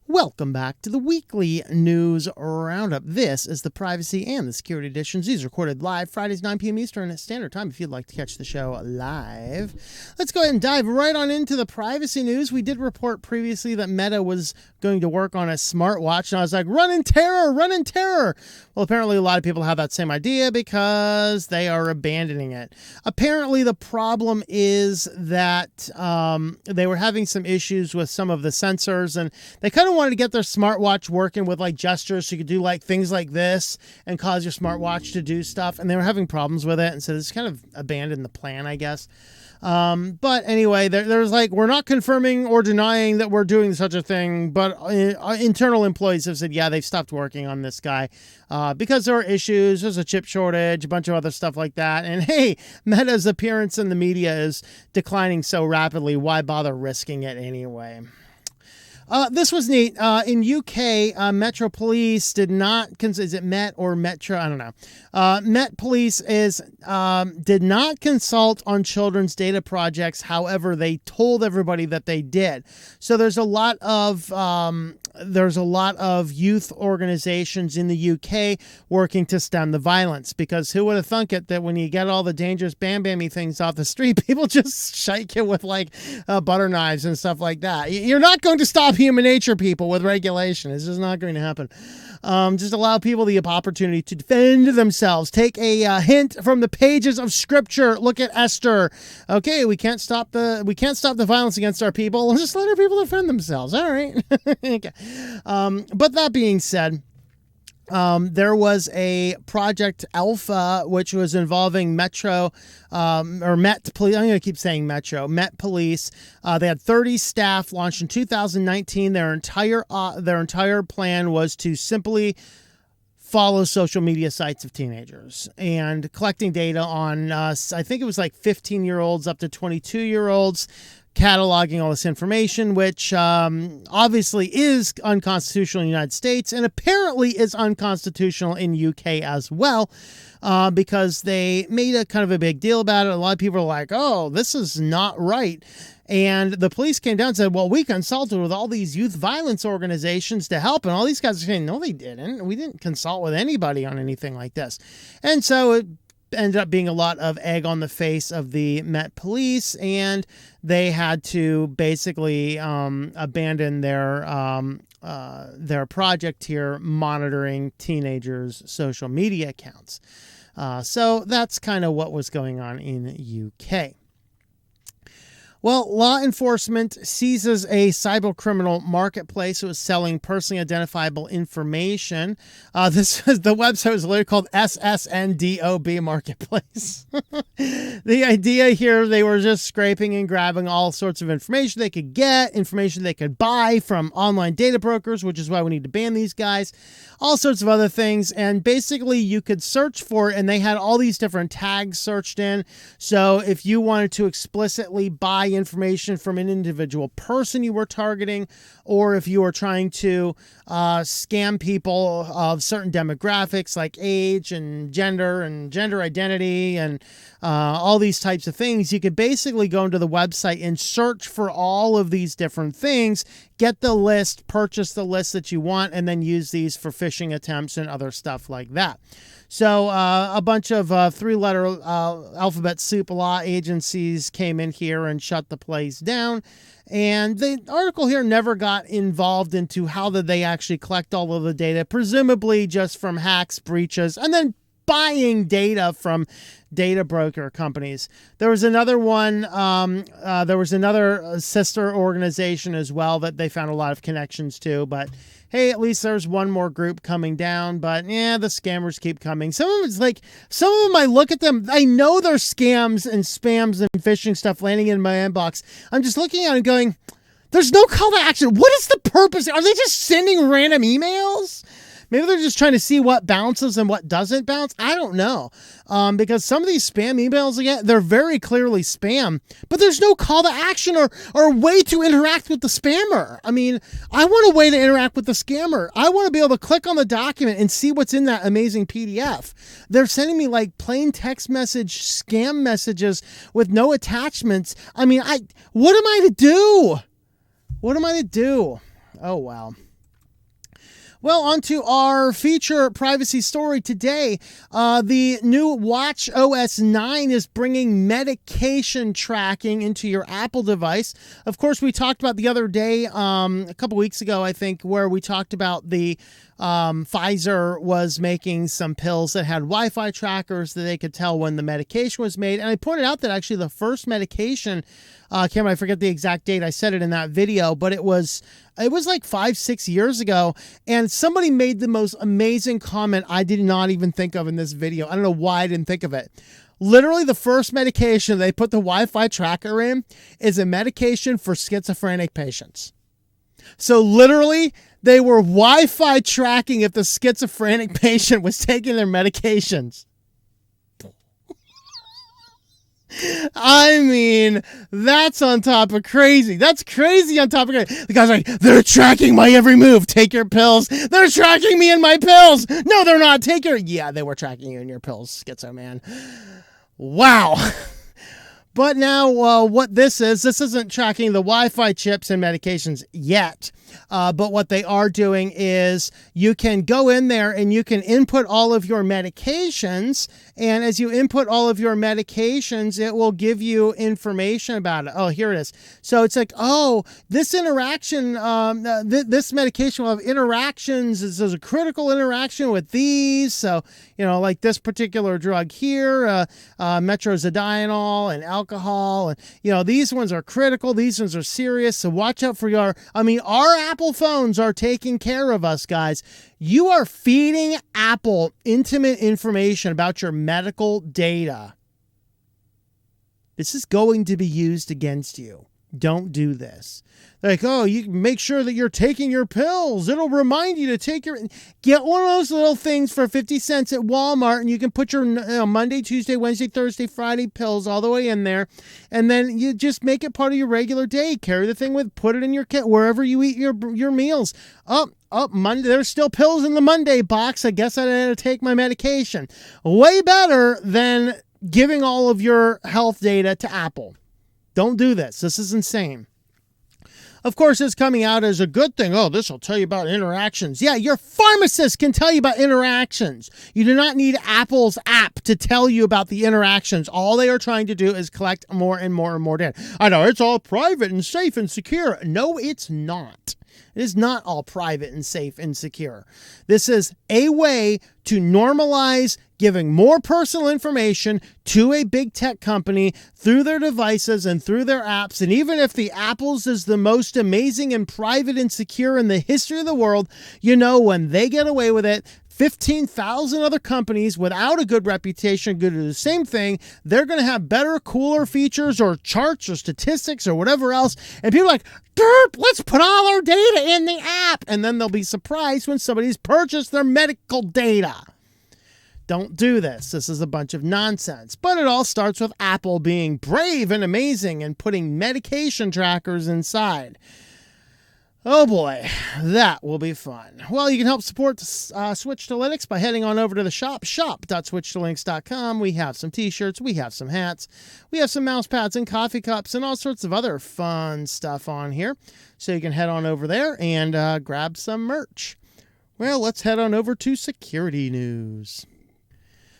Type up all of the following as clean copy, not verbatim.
Welcome back to the weekly news roundup. This is the privacy and the security editions. These are recorded live Fridays, 9 p.m. Eastern Standard Time if you'd like to catch the show live. Let's go ahead and dive right on into the privacy news. We did report previously that Meta was going to work on a smartwatch, and I was like, run in terror, run in terror. Well, apparently a lot of people have that same idea because they are abandoning it. Apparently the problem is that they were having some issues with some of the sensors, and they kind of wanted to get their smartwatch working with like gestures, so you could do like things like this and cause your smartwatch to do stuff, and they were having problems with it, and so this kind of abandoned the plan, I guess. But anyway, there's like, we're not confirming or denying that we're doing such a thing, but internal employees have said, yeah, they've stopped working on this guy because there are issues. There's a chip shortage, a bunch of other stuff like that. And hey, Meta's appearance in the media is declining so rapidly. Why bother risking it anyway? This was neat. In UK, Metro Police did not, is it Met or Metro? I don't know. Met Police did not consult on children's data projects. However, they told everybody that they did. So there's a lot of youth organizations in the UK working to stem the violence, because who would have thunk it that when you get all the dangerous bam-bammy things off the street, people just shake it with like butter knives and stuff like that. You're not going to stop human nature, people, with regulation. It's just not going to happen. Just allow people the opportunity to defend themselves. Take a hint from the pages of Scripture. Look at Esther. Okay, we can't stop the violence against our people. Let's just let our people defend themselves. All right. Okay. But that being said, there was a Project Alpha, which was involving Metro, or Met Police. I'm going to keep saying Metro. Met Police. They had 30 staff, launched in 2019. Their entire plan was to simply follow social media sites of teenagers and collecting data on, I think it was like 15-year-olds up to 22-year-olds, cataloging all this information, which obviously is unconstitutional in the United States and apparently is unconstitutional in UK as well, because they made a kind of a big deal about it. A lot of people are like, oh, this is not right. And the police came down and said, well, we consulted with all these youth violence organizations to help. And all these guys are saying, no, they didn't. We didn't consult with anybody on anything like this. And so it ended up being a lot of egg on the face of the Met Police, and they had to basically abandon their project here, monitoring teenagers' social media accounts. So that's kind of what was going on in UK. Well, law enforcement seizes a cybercriminal marketplace that was selling personally identifiable information. The website was literally called SSNDOB Marketplace. The idea here, they were just scraping and grabbing all sorts of information they could get, information they could buy from online data brokers, which is why we need to ban these guys, all sorts of other things. And basically you could search for it, and they had all these different tags searched in. So if you wanted to explicitly buy information from an individual person you were targeting, or if you were trying to scam people of certain demographics like age and gender identity and all these types of things, you could basically go into the website and search for all of these different things, get the list, purchase the list that you want, and then use these for phishing attempts and other stuff like that. So a bunch of three-letter alphabet soup law agencies came in here and shut the place down. And the article here never got involved into how did they actually collect all of the data, presumably just from hacks, breaches, and then buying data from data broker companies. There was another one, there was another sister organization as well that they found a lot of connections to, but hey, at least there's one more group coming down. But yeah, the scammers keep coming. Some of them I look at them, I know they're scams and spams and phishing stuff landing in my inbox. I'm just looking at it and going, there's no call to action. What is the purpose? Are they just sending random emails? Maybe they're just trying to see what bounces and what doesn't bounce. I don't know. Because some of these spam emails, again, they're very clearly spam, but there's no call to action or way to interact with the spammer. I mean, I want a way to interact with the scammer. I want to be able to click on the document and see what's in that amazing PDF. They're sending me like plain text message scam messages with no attachments. I mean, what am I to do? What am I to do? Oh, wow. Well, on to our feature privacy story today. The new Watch OS 9 is bringing medication tracking into your Apple device. Of course, we talked about the other day, a couple weeks ago, I think, where we talked about the Pfizer was making some pills that had Wi-Fi trackers that they could tell when the medication was made. And I pointed out that actually the first medication, I forget the exact date, I said it in that video, but it was like 5-6 years ago, and somebody made the most amazing comment I did not even think of in this video. I don't know why I didn't think of it. Literally, the first medication they put the Wi-Fi tracker in is a medication for schizophrenic patients. So literally, they were Wi-Fi tracking if the schizophrenic patient was taking their medications. I mean, that's on top of crazy. That's crazy on top of crazy. The guy's like, they're tracking my every move. Take your pills. They're tracking me and my pills. No, they're not. Take your... Yeah, they were tracking you and your pills, Schizo Man. Wow. But now what this isn't tracking the Wi-Fi chips and medications yet. But what they are doing is you can go in there and you can input all of your medications. And as you input all of your medications, it will give you information about it. Oh, here it is. So it's like, oh, this interaction, this medication will have interactions. This is a critical interaction with these. So, like this particular drug here, metronidazole and alcohol. And, these ones are critical. These ones are serious. So watch out for our Apple phones are taking care of us, guys. You are feeding Apple intimate information about your medical data. This is going to be used against you. Don't do this. Like, oh, you make sure that you're taking your pills. It'll remind you to take your... Get one of those little things for 50 cents at Walmart, and you can put your Monday, Tuesday, Wednesday, Thursday, Friday pills all the way in there, and then you just make it part of your regular day. Carry the thing put it in your kit wherever you eat your meals. Monday, there's still pills in the Monday box. I guess I had to take my medication. Way better than giving all of your health data to Apple. Don't do this. This is insane. Of course, it's coming out as a good thing. Oh, this will tell you about interactions. Yeah, your pharmacist can tell you about interactions. You do not need Apple's app to tell you about the interactions. All they are trying to do is collect more and more and more data. I know, it's all private and safe and secure. No, it's not. It is not all private and safe and secure. This is a way to normalize giving more personal information to a big tech company through their devices and through their apps. And even if the Apple's is the most amazing and private and secure in the history of the world, when they get away with it, 15,000 other companies without a good reputation go to the same thing. They're going to have better, cooler features or charts or statistics or whatever else. And people are like, derp, let's put all our data in the app. And then they'll be surprised when somebody's purchased their medical data. Don't do this. This is a bunch of nonsense. But it all starts with Apple being brave and amazing and putting medication trackers inside. Oh boy, that will be fun. Well, you can help support Switch to Linux by heading on over to the shop, shop.switchetolinux.com. We have some t-shirts, we have some hats, we have some mouse pads and coffee cups and all sorts of other fun stuff on here. So you can head on over there and grab some merch. Well, let's head on over to security news.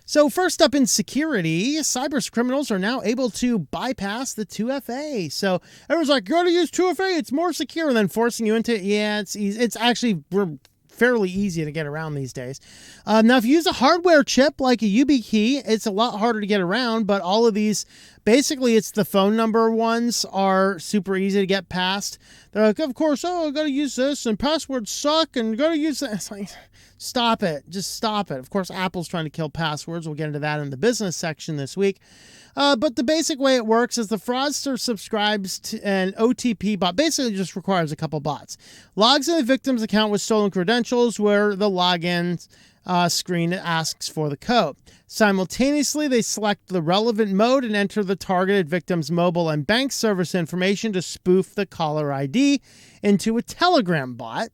So first up in security, cyber criminals are now able to bypass the 2FA. So everyone's like, you got to use 2FA, it's more secure than forcing you into... Yeah, it's easy. It's actually fairly easy to get around these days. Now, if you use a hardware chip like a YubiKey, it's a lot harder to get around, but all of these... Basically, it's the phone number ones are super easy to get past. They're like, of course, I got to use this, and passwords suck, and got to use that. It's like... Stop it. Just stop it. Of course, Apple's trying to kill passwords. We'll get into that in the business section this week. But the basic way it works is the fraudster subscribes to an OTP bot. Basically, just requires a couple bots. Logs in the victim's account with stolen credentials where the login screen asks for the code. Simultaneously, they select the relevant mode and enter the targeted victim's mobile and bank service information to spoof the caller ID into a Telegram bot.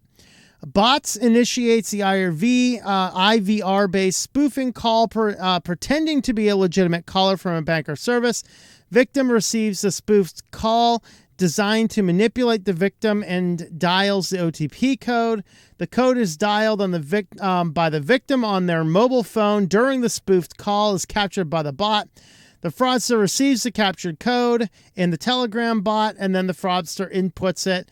Bots initiates the IVR-based spoofing call pretending to be a legitimate caller from a bank or service. Victim receives the spoofed call, designed to manipulate the victim and dials the OTP code. The code is dialed on by the victim on their mobile phone during the spoofed call, is captured by the bot. The fraudster receives the captured code in the Telegram bot, and then the fraudster inputs it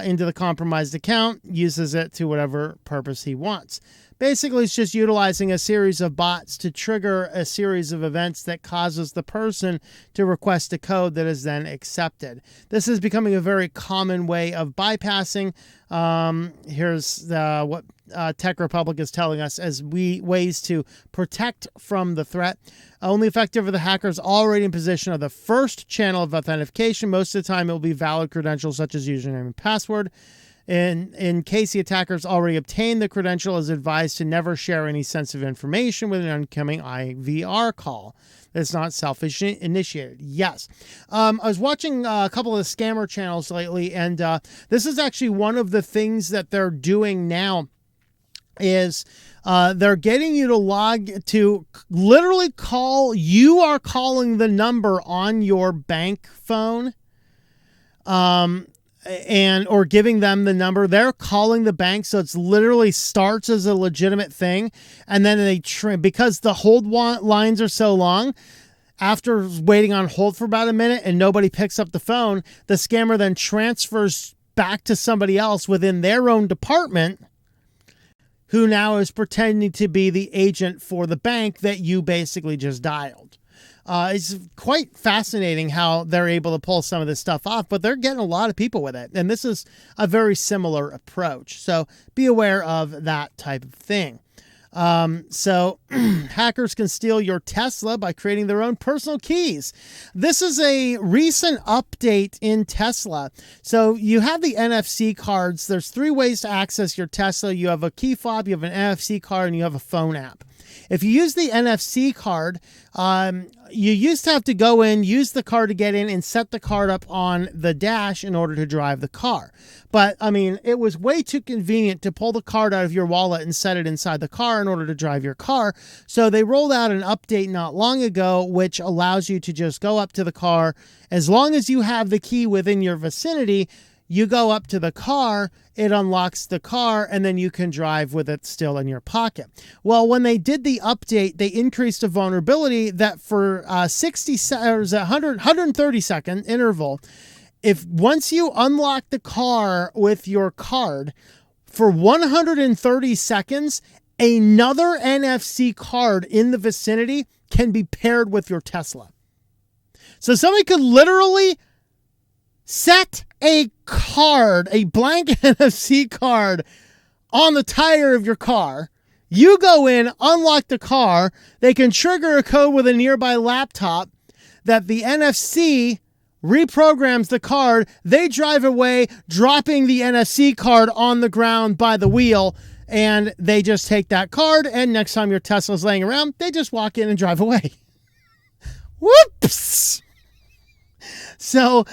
into the compromised account, uses it to whatever purpose he wants. Basically, it's just utilizing a series of bots to trigger a series of events that causes the person to request a code that is then accepted. This is becoming a very common way of bypassing. Here's what Tech Republic is telling us as ways to protect from the threat. Only effective are the hackers already in possession of the first channel of authentication. Most of the time, it will be valid credentials such as username and password. In case the attackers already obtained the credential, is advised to never share any sensitive information with an incoming IVR call. It's not self-initiated. Yes. I was watching a couple of the scammer channels lately, and this is actually one of the things that they're doing now is they're getting you to literally call. You are calling the number on your bank phone. Or giving them the number. They're calling the bank, so it's literally starts as a legitimate thing, and then they because the hold lines are so long, after waiting on hold for about a minute and nobody picks up the phone, the scammer then transfers back to somebody else within their own department, who now is pretending to be the agent for the bank that you basically just dialed. It's quite fascinating how they're able to pull some of this stuff off, but they're getting a lot of people with it. And this is a very similar approach. So be aware of that type of thing. Hackers can steal your Tesla by creating their own personal keys. This is a recent update in Tesla. So you have the NFC cards. There's 3 ways to access your Tesla. You have a key fob, you have an NFC card, and you have a phone app. If you use the NFC card, you used to have to go in, use the card to get in, and set the card up on the dash in order to drive the car. But, I mean, it was way too convenient to pull the card out of your wallet and set it inside the car in order to drive your car. So they rolled out an update not long ago, which allows you to just go up to the car. As long as you have the key within your vicinity, you go up to the car, it unlocks the car, and then you can drive with it still in your pocket. Well, when they did the update, they increased a vulnerability that for 130-second interval, if once you unlock the car with your card, for 130 seconds, another NFC card in the vicinity can be paired with your Tesla. So somebody could literally set a card, a blank NFC card, on the tire of your car. You go in, unlock the car. They can trigger a code with a nearby laptop that the NFC reprograms the card. They drive away, dropping the NFC card on the ground by the wheel, and they just take that card, and next time your Tesla's laying around, they just walk in and drive away. Whoops! So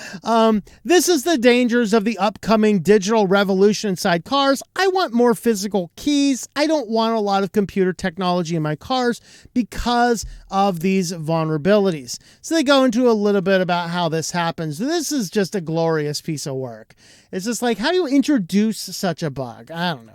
this is the dangers of the upcoming digital revolution inside cars. I want more physical keys. I don't want a lot of computer technology in my cars because of these vulnerabilities. So they go into a little bit about how this happens. This is just a glorious piece of work. It's just like, how do you introduce such a bug? I don't know.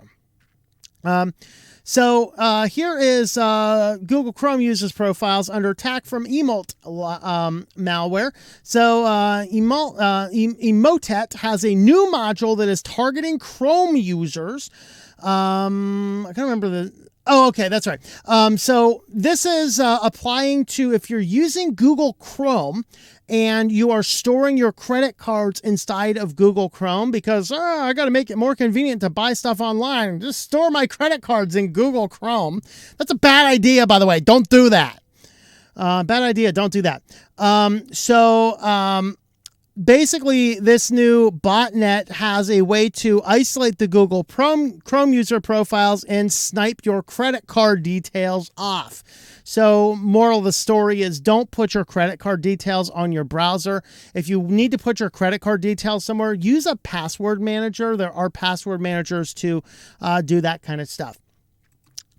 Here is Google Chrome users profiles under attack from Emotet malware. So Emotet has a new module that is targeting Chrome users. I can't remember the... Oh, okay, that's right. So this is applying to if you're using Google Chrome and you are storing your credit cards inside of Google Chrome because I got to make it more convenient to buy stuff online. Just store my credit cards in Google Chrome. That's a bad idea, by the way. Don't do that. Bad idea. Don't do that. Basically, this new botnet has a way to isolate the Google Chrome user profiles and snipe your credit card details off. So, moral of the story is don't put your credit card details on your browser. If you need to put your credit card details somewhere, use a password manager. There are password managers to do that kind of stuff.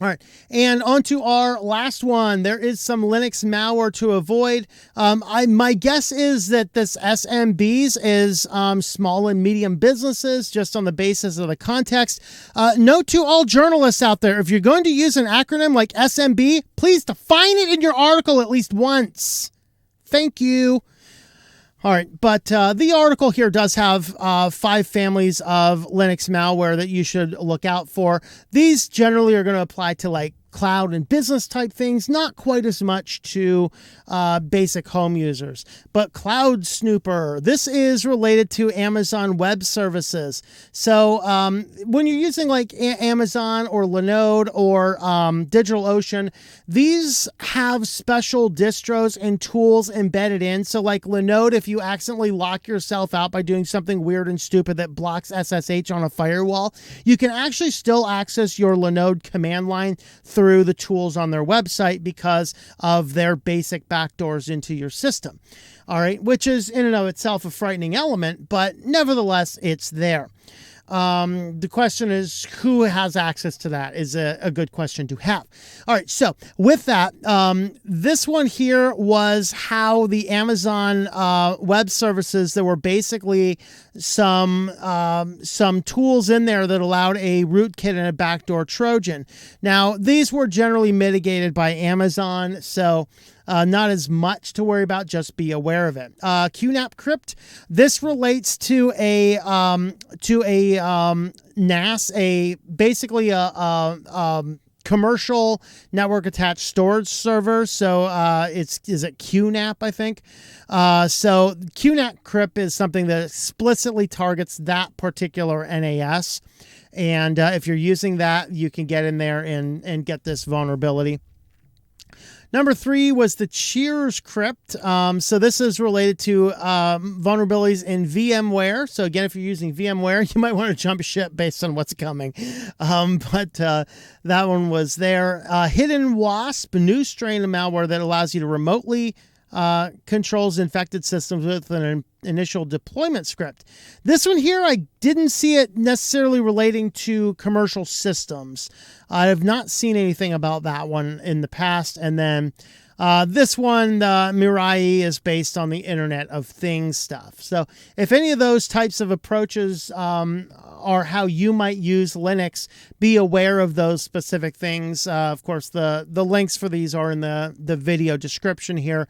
All right, and on to our last one. There is some Linux malware to avoid. My guess is that this SMBs is small and medium businesses, just on the basis of the context. Note to all journalists out there, if you're going to use an acronym like SMB, please define it in your article at least once. Thank you. All right, but the article here does have 5 families of Linux malware that you should look out for. These generally are going to apply to like cloud and business type things, not quite as much to basic home users. But Cloud Snooper, this is related to Amazon Web Services. So when you're using like Amazon or Linode or DigitalOcean, these have special distros and tools embedded in. So like Linode, if you accidentally lock yourself out by doing something weird and stupid that blocks SSH on a firewall, you can actually still access your Linode command line through the tools on their website because of their basic backdoors into your system. All right, which is in and of itself a frightening element, but nevertheless, it's there. The question is, who has access to that is a good question to have. All right, so with that, this one here was how the Amazon Web Services, there were basically some tools in there that allowed a rootkit and a backdoor Trojan. Now, these were generally mitigated by Amazon, so not as much to worry about, just be aware of it. QNAP crypt, this relates to a NAS, basically a commercial network attached storage server. So is it QNAP, I think? So QNAP crypt is something that explicitly targets that particular NAS. And if you're using that, you can get in there and get this vulnerability. Number 3 was the Cheers crypt. So this is related to vulnerabilities in VMware. So again, if you're using VMware, you might want to jump ship based on what's coming. But that one was there. Hidden Wasp, a new strain of malware that allows you to remotely controls infected systems with an initial deployment script. This one here, I didn't see it necessarily relating to commercial systems. I have not seen anything about that one in the past. And then this one, Mirai, is based on the Internet of Things stuff. So if any of those types of approaches are how you might use Linux, be aware of those specific things. Of course, the links for these are in the video description here.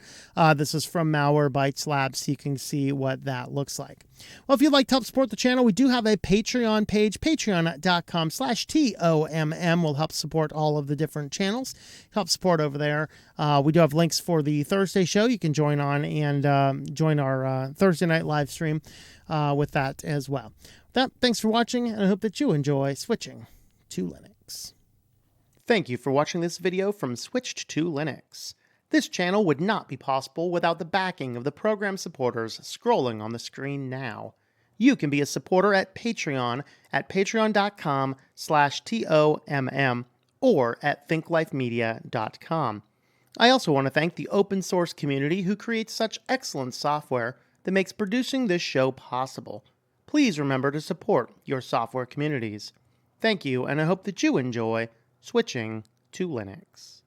This is from Malwarebytes Labs, so you can see what that looks like. Well, if you'd like to help support the channel, we do have a Patreon page. Patreon.com/TOMM will help support all of the different channels. Help support over there. We do have links for the Thursday show. You can join on and join our Thursday night live stream with that as well. With that, thanks for watching, and I hope that you enjoy switching to Linux. Thank you for watching this video from Switched to Linux. This channel would not be possible without the backing of the program supporters scrolling on the screen now. You can be a supporter at Patreon at patreon.com/TOMM or at thinklifemedia.com. I also want to thank the open source community who creates such excellent software that makes producing this show possible. Please remember to support your software communities. Thank you, and I hope that you enjoy switching to Linux.